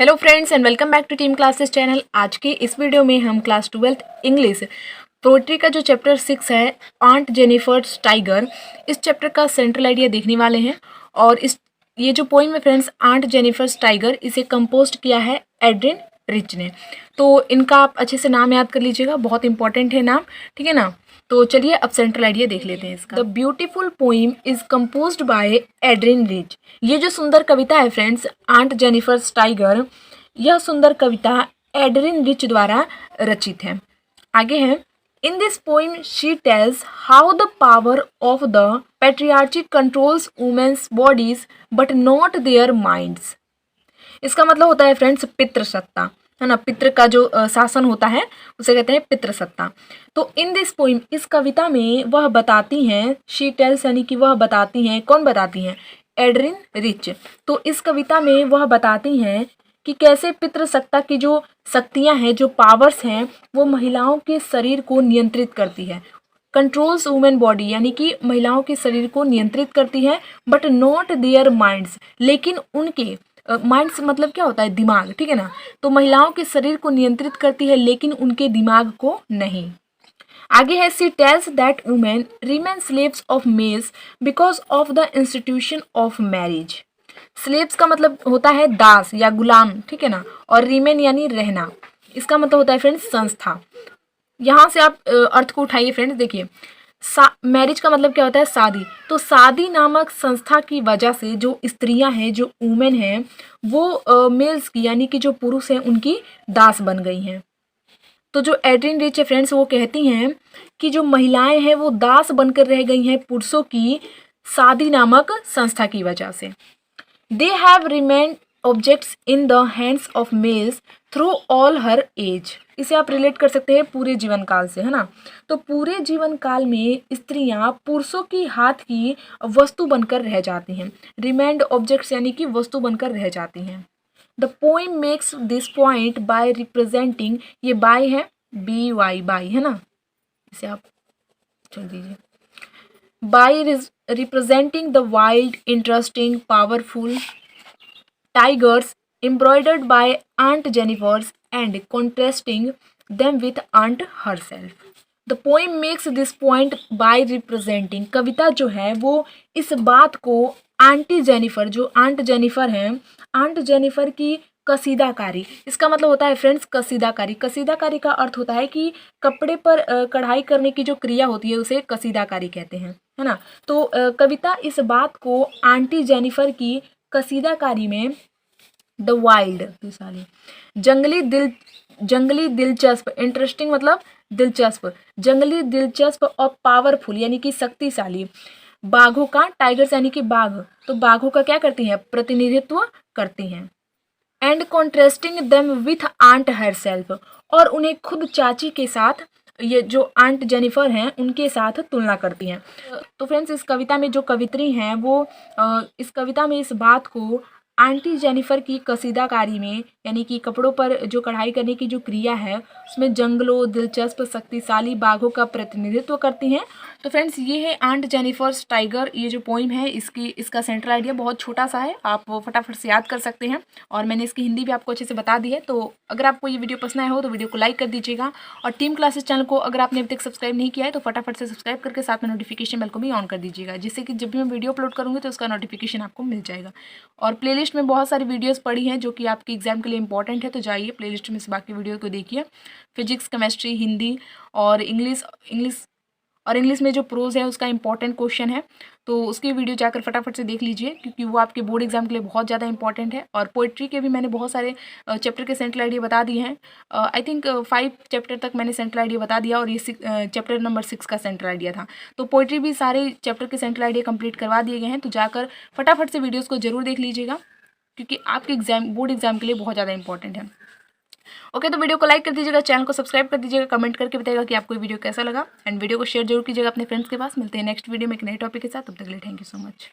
Hello friends and welcome back to Team Classes channel. आज की इस वीडियो में हम क्लास 12th इंग्लिश पोएट्री का जो चैप्टर 6 है आंट जेनिफर्स टाइगर, इस चैप्टर का सेंट्रल आइडिया देखने वाले हैं। और ये जो पोइम है फ्रेंड्स आंट जेनिफर्स टाइगर, इसे कंपोज किया है एड्रिन रिच ने। तो इनका आप अच्छे से नाम याद कर लीजिएगा, बहुत इंपॉर्टेंट है नाम, ठीक है ना। तो चलिए अब सेंट्रल आइडिया देख लेते हैं इसका। The beautiful poem is composed bye Adrian rich. ये जो सुंदर कविता है फ्रेंड्स आंट जेनिफर्स टाइगर, यह सुंदर कविता एड्रिन रिच द्वारा रचित है। आगे है, in this poem she tells how the power of the patriarchy controls women's bodies but not their minds. इसका मतलब होता है फ्रेंड्स पितृसत्ता, है ना। पितृ का जो शासन होता है उसे कहते हैं पितृसत्ता। तो इन दिस पोइम, इस कविता में वह बताती हैं, शी टेल्स यानी कि वह बताती हैं, कौन बताती हैं? Adrian rich. तो इस कविता में वह बताती हैं कि कैसे पितृसत्ता की जो शक्तियां हैं, जो पावर्स हैं, वो महिलाओं के शरीर को नियंत्रित करती है। कंट्रोल्स वुमेन बॉडी यानी कि महिलाओं के शरीर को नियंत्रित करती है, बट नॉट देयर माइंड्स, लेकिन उनके माइंड्स मतलब क्या होता है? दिमाग, ठीक है ना। तो महिलाओं के शरीर को नियंत्रित करती है लेकिन उनके दिमाग को नहीं। आगे है, she tells that women remain slaves of males because of the institution of marriage. Slaves का मतलब होता है दास या गुलाम, ठीक है ना। और रिमेन यानी रहना, इसका मतलब होता है फ्रेंड्स संस्था। यहाँ से आप अर्थ को उठाइए फ्रेंड्स, देखिए मैरिज का मतलब क्या होता है? शादी। तो शादी नामक संस्था की वजह से जो स्त्रियां हैं, जो वुमेन हैं, वो मेल्स की यानी कि जो पुरुष हैं उनकी दास बन गई हैं। तो जो एड्रिन रिच है फ्रेंड्स, वो कहती हैं कि जो महिलाएं हैं वो दास बनकर रह गई हैं पुरुषों की शादी नामक संस्था की वजह से। They have remained objects in the hands of males through all her age. इसे आप रिलेट कर सकते हैं पूरे जीवन काल से, है ना। तो पूरे जीवन काल में स्त्रियां पुरुषों की हाथ की वस्तु बनकर रह जाती हैं। रिमेन्ड ऑब्जेक्ट्स यानी कि वस्तु बनकर रह जाती हैं। The poem makes this point by representing, ये बाय है BY, बाय है ना, इसे आप चल दीजिए। By representing the wild, interesting, powerful tigers embroidered by Aunt Jennifer's and contrasting them with Aunt herself. The poem makes this point by representing, कविता जो है वो इस बात को आंटी जेनिफर, जो आंट जेनिफर हैं, आंट जेनिफर की कसीदाकारी, इसका मतलब होता है फ्रेंड्स कसीदाकारी। कसीदाकारी का अर्थ होता है कि कपड़े पर कढ़ाई करने की जो क्रिया होती है उसे कसीदाकारी कहते हैं, है ना। तो कविता इस बात को आंटी जेनिफर की कसीदाकारी में द वाइल्ड, जंगली दिलचस्प, इंटरेस्टिंग मतलब दिलचस्प, जंगली दिलचस्प और पावरफुल यानी कि शक्तिशाली बाघों का, टाइगर्स यानी कि बाघ, तो बाघों का क्या करती हैं? प्रतिनिधित्व करती हैं। And contrasting them with aunt herself, और उन्हें खुद चाची के साथ, ये जो आंट जेनिफर हैं उनके साथ तुलना करती हैं। तो फ्रेंड्स इस कविता में जो कवित्री हैं वो इस कविता में इस बात को आंटी जेनिफर की कसीदाकारी में, यानी कि कपड़ों पर जो कढ़ाई करने की जो क्रिया है उसमें जंगलों, दिलचस्प, शक्तिशाली बाघों का प्रतिनिधित्व करती हैं। तो फ्रेंड्स ये है आंट जेनिफर्स टाइगर, ये जो पोइम है इसका सेंट्रल आइडिया बहुत छोटा सा है, आप वो फटाफट से याद कर सकते हैं। और मैंने इसकी हिंदी भी आपको अच्छे से बता दी है। तो अगर आपको ये वीडियो पसंद आया हो तो वीडियो को लाइक कर दीजिएगा, और टीम क्लासेस चैनल को अगर आपने अभी तक सब्सक्राइब नहीं किया है तो फटाफट से सब्सक्राइब करके साथ में नोटिफिकेशन बेल को भी ऑन कर दीजिएगा, जिससे कि जब भी मैं वीडियो अपलोड करूँगी तो उसका नोटिफिकेशन आपको मिल जाएगा। और प्लेलिस्ट में बहुत सारी वीडियोस पड़ी हैं जो कि आपके एग्जाम के लिए इंपॉर्टेंट है, तो जाइए प्लेलिस्ट में से बाकी वीडियो को देखिए। फिजिक्स, केमिस्ट्री, हिंदी और इंग्लिश में जो प्रोज है उसका इंपॉर्टेंट क्वेश्चन है, तो उसकी वीडियो जाकर फटाफट से देख लीजिए, क्योंकि वो आपके बोर्ड एग्जाम के लिए बहुत ज़्यादा इंपॉर्टेंट है। और पोइट्री के भी मैंने बहुत सारे चैप्टर के सेंट्रल आइडिया बता दिए हैं। आई थिंक 5 चैप्टर तक मैंने सेंट्रल आइडिया बता दिया, और ये चैप्टर नंबर 6 का सेंट्रल आइडिया था। तो पोइट्री भी सारे चैप्टर के सेंट्रल आइडिया कंप्लीट करवा दिए गए हैं, तो जाकर फटाफट से वीडियोज़ को जरूर देख लीजिएगा, क्योंकि आपके बोर्ड एग्जाम के लिए बहुत ज़्यादा इंपॉर्टेंट है। ओके, तो वीडियो को लाइक कर दीजिएगा, चैनल को सब्सक्राइब कर दीजिएगा, कमेंट करके बताइएगा कि आपको वीडियो कैसा लगा, एंड वीडियो को शेयर जरूर कीजिएगा अपने फ्रेंड्स के पास। मिलते हैं नेक्स्ट वीडियो में एक नए टॉपिक के साथ, तब तक के लिए थैंक यू सो मच।